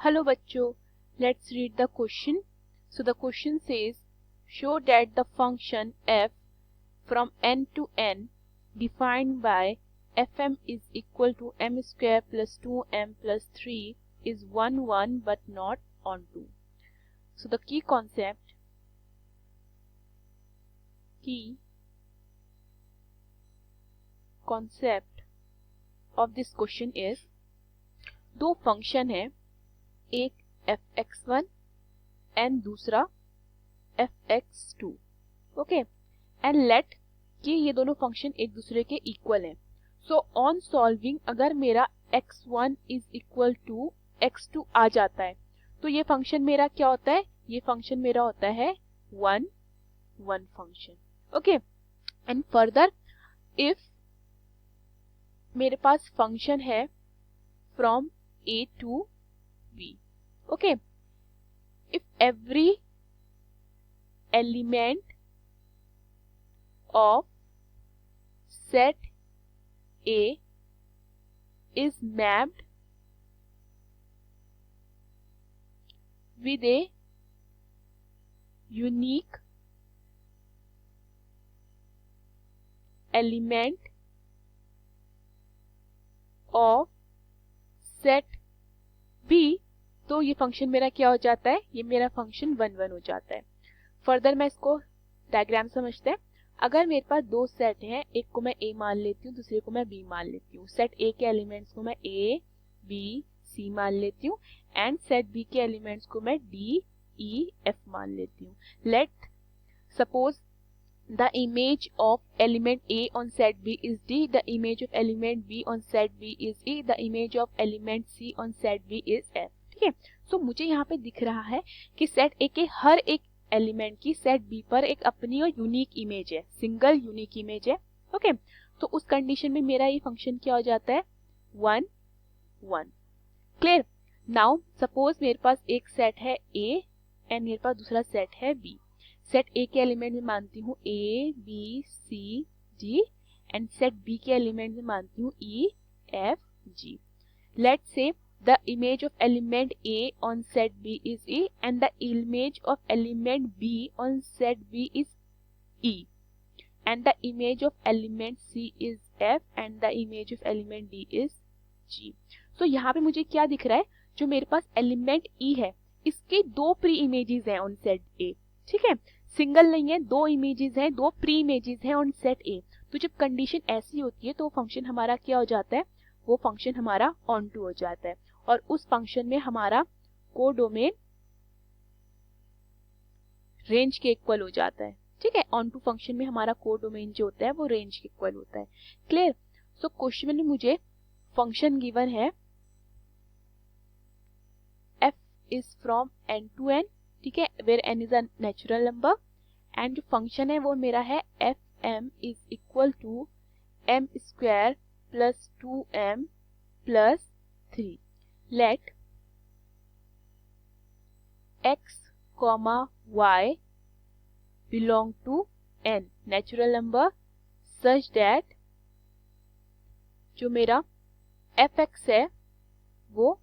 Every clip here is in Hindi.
Hello bachcho, let's read the question. So the question says, show that the function f from n to n defined by fm is equal to m square plus 2m plus 3 is 1 but not onto. So the key concept of this question is, दो फंक्शन है, एक fx1 एंड दूसरा fx2. ओके, एंड लेट कि ये दोनों फंक्शन एक दूसरे के इक्वल हैं. सो ऑन सॉल्विंग अगर मेरा x1 is equal to x2 आ जाता है तो ये फंक्शन मेरा क्या होता है? ये फंक्शन मेरा होता है 1 1 function. Okay, and further if मेरे पास फंक्शन है from a to b. okay, if every element of set A is mapped with a unique element of set B, तो ये फंक्शन मेरा क्या हो जाता है? ये मेरा फंक्शन 1 1 हो जाता है. फर्दर मैं इसको डायग्राम समझते हैं. अगर मेरे पास दो सेट हैं, एक को मैं A मान लेती हूँ, दूसरे को मैं B मान लेती हूँ. सेट A के एलिमेंट्स को मैं A, B, C मान लेती हूँ एंड सेट B के एलिमेंट्स को मैं D, E, F मान लेती हूँ. Let suppose the image of element A on set B is D, the image of element B on set B is E, the image of element C on set B is F. ठीक है, सो मुझे यहाँ पे दिख रहा है कि सेट A के हर एक एलिमेंट की सेट B पर एक अपनी और यूनिक इमेज है, सिंगल यूनिक इमेज है. ओके, तो उस कंडीशन में मेरा ये फंक्शन क्या हो जाता है? 1 1. क्लियर? नाउ सपोज मेरे पास एक सेट है A एंड मेरे पास दूसरा सेट है B. सेट A के एलिमेंट में मानती हूँ A, B, C, D and set B के एलिमेंट में मानती हूँ E, F, G. Let's say the image of element A on set B is E and the image of element B on set B is E and the image of element C is F and the image of element D is G. So यहाँ पे मुझे क्या दिख रहा है? जो मेरे पास एलिमेंट E है, इसके दो प्री इमेजेस हैं ऑन सेट A. ठीक है, सिंगल नहीं है, दो इमेजेस हैं, दो प्री इमेजेस हैं ऑन सेट A. तो जब कंडीशन ऐसी होती है तो फंक्शन हमारा क्या हो जाता है? वो फंक्शन हमारा ऑन टू हो जाता है और उस फंक्शन में हमारा कोडोमेन रेंज के इक्वल हो जाता है. ठीक है, ऑन टू फंक्शन में हमारा कोडोमेन जो होता है वो रेंज के इक्वल होता है. क्लियर? सो क्वेश्चन में मुझे फंक्शन गिवन है f is from n to n. ठीक है, where n is a natural number and जो फंक्शन है वो मेरा है fm is equal to m square plus 2m plus 3. Let x comma y belong to n natural number such that जो मेरा fx है वो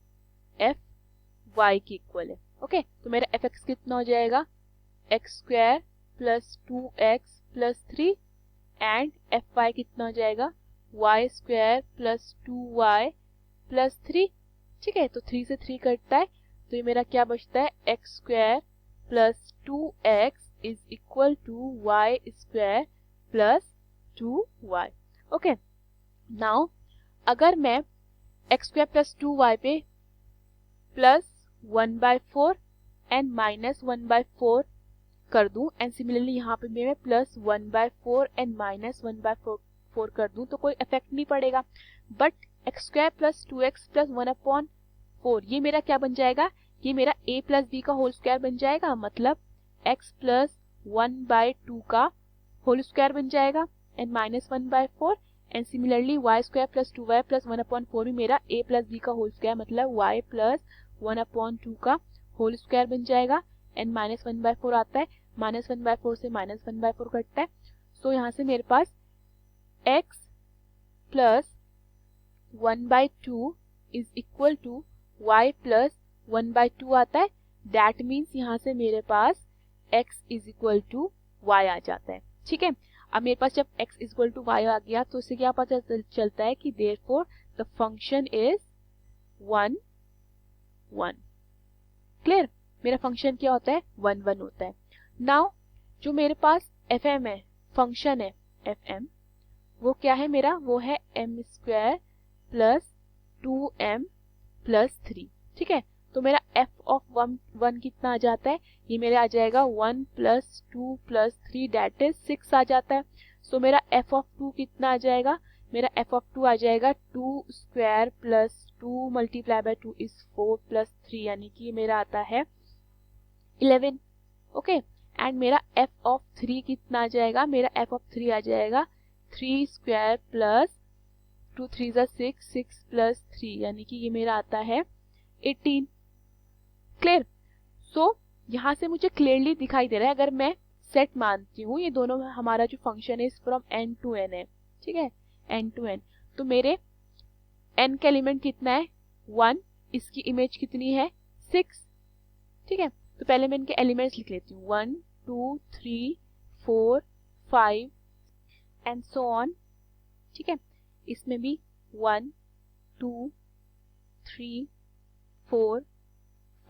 fy के इक्वल है. ओके, तो मेरा fx कितना हो जाएगा? x square plus 2x plus 3 and fy कितना हो जाएगा? y square plus 2y plus 3. ठीक है, तो 3 से 3 कटता है तो ये मेरा क्या बचता है? x square plus 2x is equal to y square plus 2y. Okay, now अगर मैं x स्क्वायर प्लस 2y पे प्लस 1/4 एंड माइनस 1/4 कर दूं एंड सिमिलरली यहाँ पे मैं प्लस 1/4 एंड माइनस 1/4 कर दूं तो कोई इफेक्ट नहीं पड़ेगा. But x square plus 2x plus 1/4 ये मेरा क्या बन जाएगा? ये मेरा a प्लस b का होल स्क्वायर बन जाएगा, मतलब x प्लस 1/2 का होल स्क्वायर बन जाएगा and minus 1/4 and similarly y square plus 2y plus 1/4 भी मेरा a प्लस b का होल स्क्वायर मतलब y प्लस 1/2 का होल स्क्वायर बन जाएगा एंड माइनस 1/4 आता है, माइनस 1/4 से माइनस 1/4 कटता है. सो यहाँ से मेरे पास x plus 1/2 is equal to y plus 1/2 आता है। दैट मीन्स यहाँ से मेरे पास x is equal to y आ जाता है। ठीक है, अब मेरे पास जब x is equal to y आ गया तो इससे क्या पता चलता है कि therefore the function is 1 1। Clear, मेरा फंक्शन क्या होता है 1 1 होता है। नाउ जो मेरे पास fm है, फंक्शन है fm, वो क्या है मेरा, वो है m² प्लस 2m प्लस 3। ठीक है, तो मेरा f ऑफ 1 कितना आ जाता है, ये मेरा आ जाएगा 1 प्लस 2 प्लस 3 दैट इज 6 आ जाता है। सो मेरा f ऑफ 2 कितना आ जाएगा, मेरा f ऑफ 2 आ जाएगा 2 square plus 2 multiply by 2 is 4 plus 3, यानी कि मेरा आता है 11। ओके, एंड मेरा f ऑफ 3 कितना आ जाएगा, मेरा f ऑफ 3 आ जाएगा 3 स्क्वायर प्लस 2 3 6 6 प्लस 3, यानी कि ये मेरा आता है 18। क्लियर, सो यहाँ से मुझे क्लियरली दिखाई दे रहा है, अगर मैं सेट मानती हूँ, ये दोनों हमारा जो फंक्शन है फ्रॉम n टू n है। ठीक है, n टू n, तो मेरे n का एलिमेंट कितना है 1, इसकी इमेज कितनी है 6। ठीक है, तो पहले मैं इनके एलिमेंट्स लिख लेती हूँ 1 2 3 4 5 एंड सो ऑन। ठीक है, इसमें भी 1 2 3 4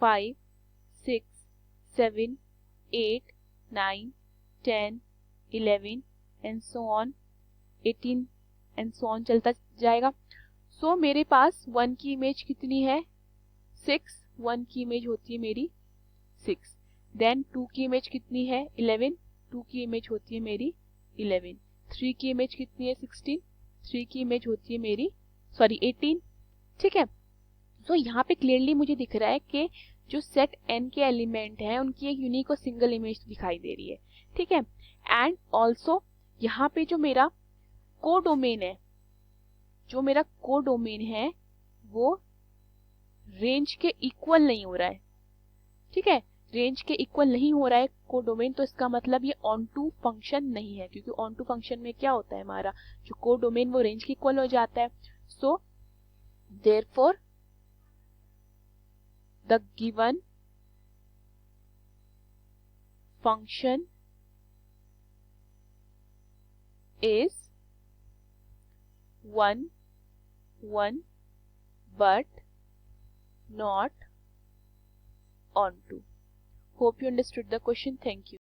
5 6 7 8 9 10 11 and so on 18 and so on चलता जाएगा। सो मेरे पास 1 की इमेज कितनी है 6, 1 की इमेज होती है मेरी 6। देन 2 की इमेज कितनी है 11, 2 की इमेज होती है मेरी 11। 3 की इमेज कितनी है 16, 3 की इमेज होती है मेरी 18। ठीक है, सो यहाँ पे क्लियरली मुझे दिख रहा है कि जो सेट n के एलिमेंट हैं उनकी एक यूनिक और सिंगल इमेज दिखाई दे रही है। ठीक है, एंड ऑल्सो यहाँ पे जो मेरा कोडोमेन है, जो मेरा कोडोमेन है वो रेंज के इक्वल नहीं हो रहा है। ठीक है, रेंज के इक्वल नहीं हो रहा है कोडोमेन, तो इसका मतलब ये ऑन टू फंक्शन नहीं है, क्योंकि ऑन टू फंक्शन में क्या होता है, हमारा जो कोडोमेन वो रेंज के इक्वल हो जाता है। So therefore the given function is 1 1 but not onto. Hope you understood the question. Thank you.